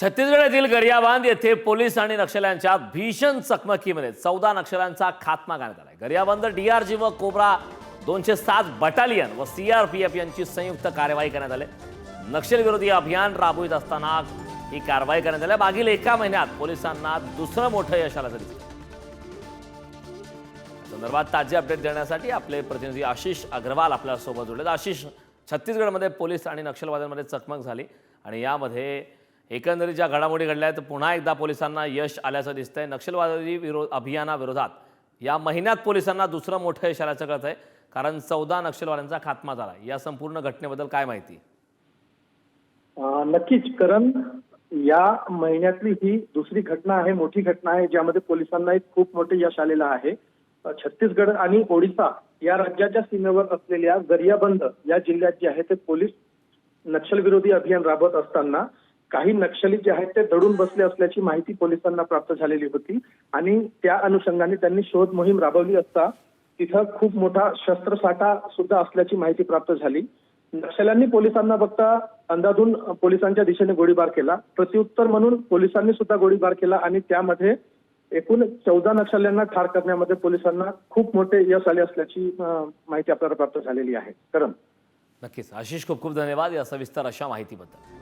छत्तीसगडमधील गरियाबंद येथे पोलीस आणि नक्षल्यांच्या भीषण चकमकीमध्ये 14 नक्षल्यांचा खात्मा करण्यात आला. गरियाबंद डीआरजी व कोब्रा 207 बटालियन व सीआरपीएफ यांची संयुक्त कार्यवाही करण्यात आली. नक्षलविरोधी अभियान राबवित असताना ही कारवाई करण्यात आली. मागील एका महिन्यात पोलिसांना दुसरं मोठं यश आल्याचं दिसतं. संदर्भात ताजे अपडेट देण्यासाठी आपले प्रतिनिधी आशिष अग्रवाल आपल्या सोबत जोडले. आशिष, छत्तीसगडमध्ये पोलीस आणि नक्षलवाद्यांमध्ये चकमक झाली आणि यामध्ये एकंदरीत ज्या घडामोडी घडल्या आहेत पुन्हा एकदा पोलिसांना यश आल्याचं दिसतंय. नक्षलवादी अभियानाविरोधात या महिन्यात पोलिसांना दुसरं मोठं यश आल्याचं कळतंय, कारण 14 नक्षलवाद्यांचा खात्मा झाला. या संपूर्ण घटनेबद्दल काय माहिती? नक्कीच करण, या महिन्यातली ही दुसरी घटना आहे, मोठी घटना आहे, ज्यामध्ये पोलिसांना एक खूप मोठे यश आलेलं आहे. छत्तीसगड आणि ओडिशा या राज्याच्या सीमेवर असलेल्या गरियाबंद या जिल्ह्यात जे आहे ते पोलीस नक्षलविरोधी अभियान राबवत असताना काही नक्षली जे आहेत ते दडून बसले असल्याची माहिती पोलिसांना प्राप्त झालेली होती आणि त्या अनुषंगाने त्यांनी शोध मोहीम राबवली असता तिथं खूप मोठा शस्त्रसाठा सुद्धा असल्याची माहिती प्राप्त झाली. नक्षल्यांनी पोलिसांना बघता अंदाधून पोलिसांच्या दिशेने गोळीबार केला. प्रत्युत्तर म्हणून पोलिसांनी सुद्धा गोळीबार केला आणि त्यामध्ये एकूण 14 नक्षल्यांना ठार करण्यामध्ये पोलिसांना खूप मोठे यश आले असल्याची माहिती आपल्याला प्राप्त झालेली आहे. करण, नक्कीच आशिष, खूप खूप धन्यवाद या सविस्तर अशा माहितीबद्दल.